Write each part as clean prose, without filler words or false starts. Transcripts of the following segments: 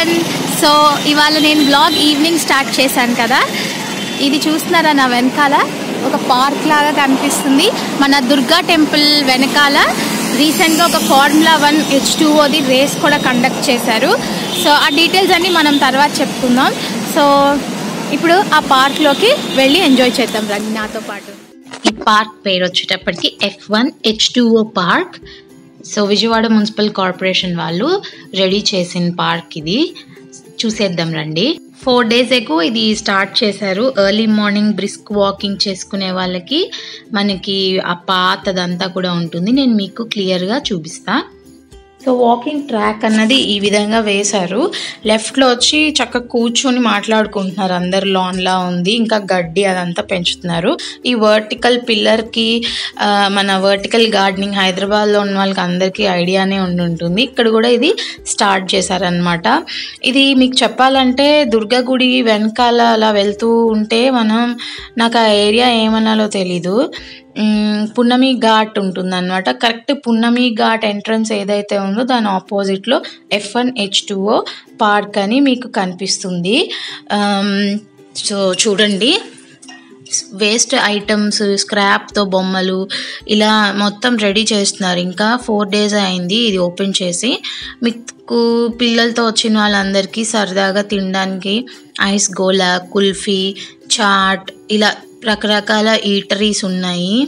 Everyone. So ఇవాళ నేను blog evening start చేశాను కదా. ఇది చూస్తున్నారా నా వెనకాల ఒక పార్క్ లాగా కనిపిస్తుంది. మన దుర్గా టెంపుల్ వెనకాల రీసెంట్గా ఒక Formula 1 H2Oది రేస్ కూడా కండక్ట్ చేశారు. సో ఆ డీటెయిల్స్ అన్నీ మనం తర్వాత చెప్పుకుందాం. సో ఇప్పుడు ఆ పార్క్లోకి వెళ్ళి ఎంజాయ్ చేద్దాం రండి నాతో పాటు. ఈ పార్క్ పేరు వచ్చేటప్పటికి F1 H2O park. So Vijayawada municipal corporation వాళ్ళు రెడీ చేసిన పార్క్ ఇది. చూసేద్దాం రండి. 4 days ago ఇది స్టార్ట్ చేశారు. ఎర్లీ మార్నింగ్ బ్రిస్క్ వాకింగ్ చేసుకునే వాళ్ళకి మనకి ఆ పాతదంతా కూడా ఉంటుంది. నేను మీకు క్లియర్గా చూపిస్తా. సో వాకింగ్ ట్రాక్ అన్నది ఈ విధంగా వేశారు. లెఫ్ట్లో వచ్చి చక్కగా కూర్చొని మాట్లాడుకుంటున్నారు అందరు. లాన్లా ఉంది, ఇంకా గడ్డి అదంతా పెంచుతున్నారు. ఈ వర్టికల్ పిల్లర్కి మన వర్టికల్ గార్డెనింగ్ హైదరాబాద్లో ఉన్న వాళ్ళకి అందరికీ ఐడియానే ఉంటుంది. ఇక్కడ కూడా ఇది స్టార్ట్ చేశారనమాట. ఇది మీకు చెప్పాలంటే దుర్గా గుడి వెనకాల అలా వెళ్తూ ఉంటే నాకు ఆ ఏరియా ఏమనాలో తెలీదు. పున్నమి ఘాట్ ఉంటుంది అనమాట. కరెక్ట్ పున్నమి ఘాట్ ఎంట్రన్స్ ఏదైతే ఉందో దాని ఆపోజిట్లో F1 H2O పార్క్ అని మీకు కనిపిస్తుంది. సో చూడండి, వేస్ట్ ఐటమ్స్, స్క్రాప్తో బొమ్మలు ఇలా మొత్తం రెడీ చేస్తున్నారు. ఇంకా 4 days అయింది ఇది ఓపెన్ చేసి. మీకు పిల్లలతో వచ్చిన వాళ్ళందరికీ సరదాగా తినడానికి ఐస్ గోలా, కుల్ఫీ, చాట్ ఇలా రకరకాల ఈటరీస్ ఉన్నాయి.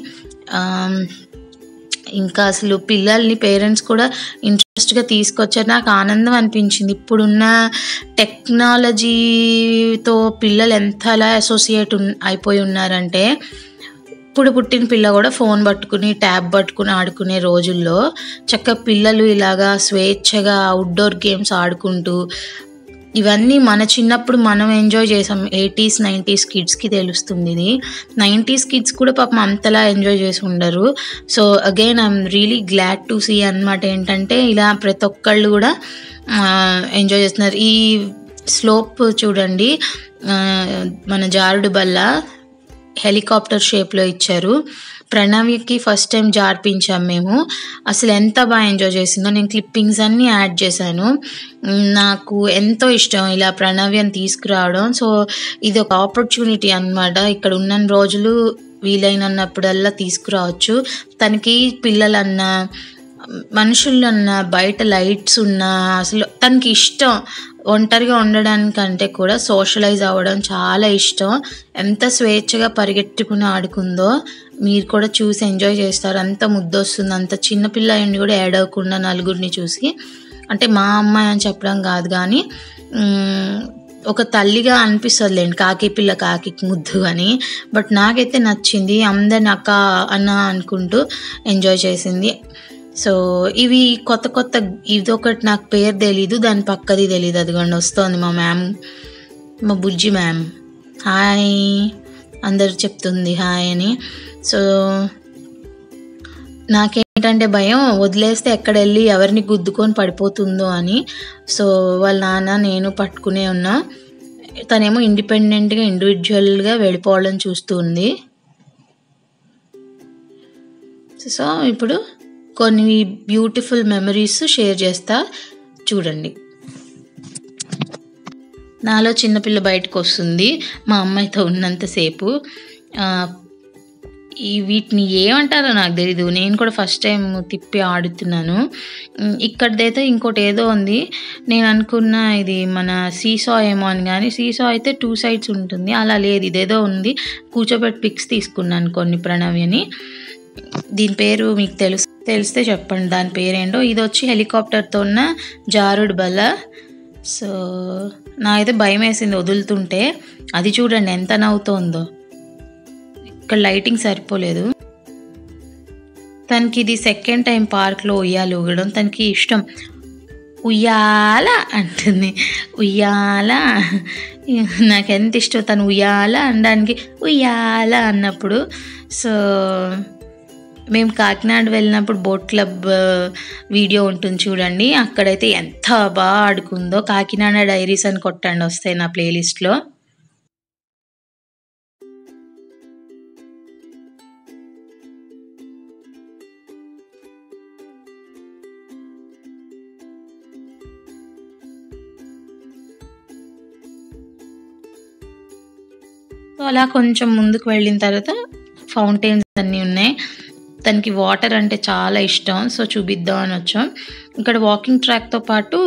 ఇంకా అసలు పిల్లల్ని పేరెంట్స్ కూడా ఇంట్రెస్ట్గా తీసుకొచ్చారు. నాకు ఆనందం అనిపించింది. ఇప్పుడున్న టెక్నాలజీతో పిల్లలు ఎంతలా అసోసియేట్ అయిపోయి ఉన్నారంటే, ఇప్పుడు పుట్టిన పిల్ల కూడా ఫోన్ పట్టుకుని ట్యాబ్ పట్టుకుని ఆడుకునే రోజుల్లో చక్కగా పిల్లలు ఇలాగా స్వేచ్ఛగా అవుట్డోర్ గేమ్స్ ఆడుకుంటూ, ఇవన్నీ మన చిన్నప్పుడు మనం ఎంజాయ్ చేసాం. 80s 90s కిడ్స్కి తెలుస్తుంది ఇది. 90s కిడ్స్ కూడా పాపం అంతలా ఎంజాయ్ చేసి ఉండరు. So again I'm really glad to see అనమాట. ఏంటంటే ఇలా ప్రతి ఒక్కళ్ళు కూడా ఎంజాయ్ చేస్తున్నారు. ఈ స్లోప్ చూడండి, మన జారుడు బల్ల హెలికాప్టర్ షేప్లో ఇచ్చారు. ప్రణవ్కి ఫస్ట్ టైం జార్పించాం మేము. అసలు ఎంత బాగా ఎంజాయ్ చేసిందో. నేను క్లిప్పింగ్స్ అన్నీ యాడ్ చేశాను. నాకు ఎంతో ఇష్టం ఇలా ప్రణవ్యం తీసుకురావడం. సో ఇది ఒక ఆపర్చునిటీ అన్నమాట. ఇక్కడ ఉన్న రోజులు వీలైనప్పుడల్లా తీసుకురావచ్చు. తనకి పిల్లలన్నా మనుషులన్నా బయట లైట్స్ ఉన్నా అసలు తనకి ఇష్టం. ఒంటరిగా ఉండడానికంటే కూడా సోషలైజ్ అవ్వడం చాలా ఇష్టం. ఎంత స్వేచ్ఛగా పరిగెట్టుకుని ఆడుకుందో మీరు కూడా చూసి ఎంజాయ్ చేస్తారు. అంత ముద్దొస్తుంది. అంత చిన్నపిల్ల అయ్యండి కూడా ఏడవకుండా నలుగురిని చూసి. అంటే మా అమ్మాయి అని చెప్పడం కాదు కానీ ఒక తల్లిగా అనిపిస్తుందిలేండి, కాకి పిల్ల కాకి ముద్దు అని. బట్ నాకైతే నచ్చింది. అందరిని అక్క అన్న అనుకుంటూ ఎంజాయ్ చేసింది. సో ఇవి కొత్త కొత్త, ఇదొకటి నాకు పేరు తెలీదు, దాని పక్కది తెలీదు. అదిగోండి వస్తుంది మా మ్యామ్, మా బుజ్జి మ్యామ్. హాయ్ అందరు చెప్తుంది హాయ్ అని. సో నాకేంటంటే భయం, వదిలేస్తే ఎక్కడ వెళ్ళి ఎవరిని గుద్దుకొని పడిపోతుందో అని. సో వాళ్ళ నాన్న నేను పట్టుకునే ఉన్నా. తనేమో ఇండిపెండెంట్గా ఇండివిజువల్గా వెళ్ళిపోవాలని చూస్తుంది. సో ఇప్పుడు కొన్ని బ్యూటిఫుల్ మెమరీస్ షేర్ చేస్తా చూడండి. నాలో చిన్నపిల్ల బయటకు వస్తుంది మా అమ్మాయితో ఉన్నంతసేపు. వీటిని ఏమంటారో నాకు తెలీదు. నేను కూడా ఫస్ట్ టైం తిప్పి ఆడుతున్నాను. ఇక్కడదైతే ఇంకోటి ఏదో ఉంది. నేను అనుకున్న ఇది మన సీసా ఏమో అని, కానీ సీసా అయితే 2 sides ఉంటుంది. అలా లేదు, ఇదేదో ఉంది. కూర్చోబెట్టి పిక్స్ తీసుకున్నాను కొన్ని ప్రణవ్యని. దీని పేరు మీకు తెలిస్తే చెప్పండి దాని పేరేంటో. ఇది వచ్చి హెలికాప్టర్తో ఉన్న జారుడు బల్ల. సో నాకైతే భయం వేసింది వదులుతుంటే. అది చూడండి ఎంత నవ్వుతోందో. ఇక్కడ లైటింగ్ సరిపోలేదు. తనకి ఇది సెకండ్ టైం పార్క్లో ఉయ్యాలు ఊగడం. తనకి ఇష్టం. ఉయ్యాల అంటుంది, ఉయ్యాల. నాకెంత ఇష్టం తను ఉయ్యాల అనడానికి, ఉయ్యాల అన్నప్పుడు. సో మేము కాకినాడ వెళ్ళినప్పుడు బోట్ క్లబ్ వీడియో ఉంటుంది చూడండి. అక్కడైతే ఎంత బాగా ఆడుకుందో. కాకినాడ డైరీస్ అని కొట్టండి, వస్తాయి నా ప్లేలిస్ట్లో. అలా కొంచెం ముందుకు వెళ్ళిన తర్వాత ఫౌంటైన్స్ అన్నీ ఉన్నాయి. తనకి వాటర్ అంటే చాలా ఇష్టం, సో చూపిద్దాం అని వచ్చాం. ఇక్కడ వాకింగ్ ట్రాక్తో పాటు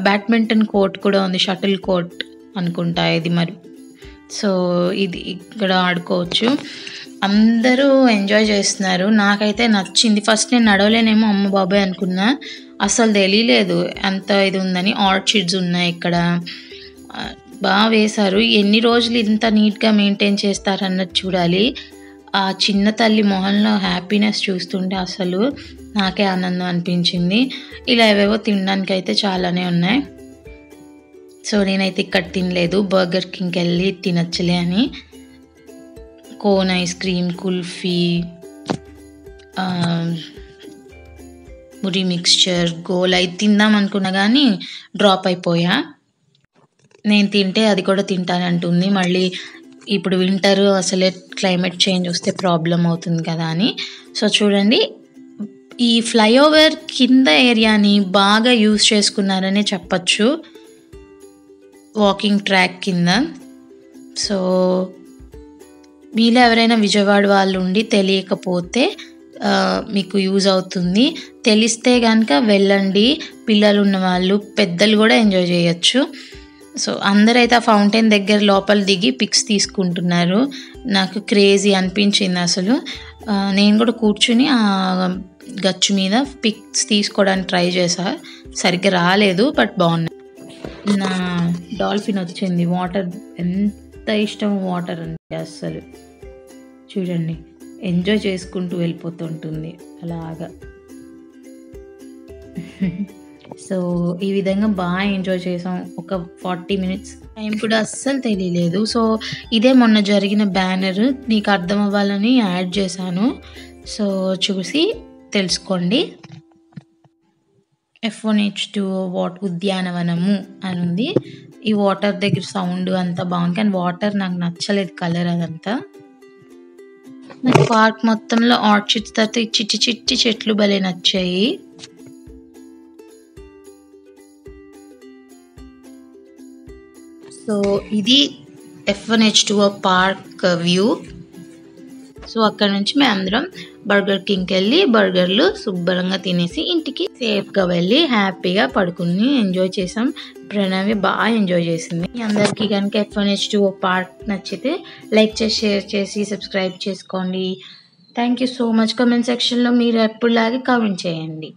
బ్యాడ్మింటన్ కోర్ట్ కూడా ఉంది, షటిల్ కోర్ట్ అనుకుంటా ఇది మరి. సో ఇది ఇక్కడ ఆడుకోవచ్చు. అందరూ ఎంజాయ్ చేస్తున్నారు. నాకైతే నచ్చింది. ఫస్ట్ నేను నడవలేనేమో అమ్మ బాబాయ్ అనుకున్నా, అసలు తెలియలేదు అంత ఇది ఉందని. ఆర్చిడ్స్ ఉన్నాయి ఇక్కడ, బాగా వేశారు. ఎన్ని రోజులు ఇంత నీట్గా మెయింటైన్ చేస్తారన్నది చూడాలి. ఆ చిన్న తల్లి మొహంలో హ్యాపీనెస్ చూస్తుంటే అసలు నాకే ఆనందం అనిపించింది. ఇలా ఏవేవో తినడానికి అయితే చాలానే ఉన్నాయి. సో నేనైతే ఇక్కడ తినలేదు, బర్గర్ కింగ్కి వెళ్ళి తినచ్చులే అని. కోన్ ఐస్ క్రీమ్, కుల్ఫీ, మురి మిక్స్చర్, గోల్ అయితే తిందాం అనుకున్నా కానీ డ్రాప్ అయిపోయా. నేను తింటే అది కూడా తింటానంటుంది. మళ్ళీ ఇప్పుడు వింటర్, అసలే క్లైమేట్ చేంజ్ వస్తే ప్రాబ్లం అవుతుంది కదా అని. సో చూడండి, ఈ ఫ్లైఓవర్ కింద ఏరియాని బాగా యూజ్ చేసుకున్నారనే చెప్పచ్చు, వాకింగ్ ట్రాక్ కింద. సో మీలో ఎవరైనా విజయవాడ వాళ్ళు ఉండి తెలియకపోతే మీకు యూజ్ అవుతుంది. తెలిస్తే కనుక వెళ్ళండి. పిల్లలు ఉన్న వాళ్ళు, పెద్దలు కూడా ఎంజాయ్ చేయొచ్చు. సో అందరైతే ఆ ఫౌంటైన్ దగ్గర లోపల దిగి పిక్స్ తీసుకుంటున్నారు. నాకు క్రేజీ అనిపించింది అసలు. నేను కూడా కూర్చుని ఆ గచ్చు మీద పిక్స్ తీసుకోవడానికి ట్రై చేసా, సరిగ్గా రాలేదు, బట్ బాగున్నాయి. నా డాల్ఫిన్ వచ్చింది. వాటర్ ఎంత ఇష్టం వాటర్ అంటే అస్సలు. చూడండి, ఎంజాయ్ చేసుకుంటూ వెళ్ళిపోతుంటుంది అలాగా. సో ఈ విధంగా బాగా ఎంజాయ్ చేసాం. ఒక 40 minutes టైం కూడా అస్సలు తెలియలేదు. సో ఇదే మొన్న జరిగిన బ్యానర్, నీకు అర్థం అవ్వాలని యాడ్ చేశాను. సో చూసి తెలుసుకోండి. F1H2O ఉద్యానవనము అని ఉంది. ఈ వాటర్ దగ్గర సౌండ్ అంతా బాగుంది, కానీ వాటర్ నాకు నచ్చలేదు, కలర్ అదంతా. నాకు పార్క్ మొత్తంలో ఆర్చిడ్స్ తర్వాత చిట్టి చిట్టి చెట్లు భలే నచ్చాయి. సో ఇది F1H2O పార్క్ వ్యూ. సో అక్కడ నుంచి మేము అందరం బర్గర్ కింగ్కి వెళ్ళి బర్గర్లు శుభ్రంగా తినేసి ఇంటికి సేఫ్గా వెళ్ళి హ్యాపీగా పడుకుని ఎంజాయ్ చేసాం. ప్రణవి బాగా ఎంజాయ్ చేసింది. అందరికీ కనుక F1H2O పార్క్ నచ్చితే లైక్ చేసి, షేర్ చేసి, సబ్స్క్రైబ్ చేసుకోండి. Thank you so much. Comment సెక్షన్లో మీరు ఎప్పుడులాగే కామెంట్ చేయండి.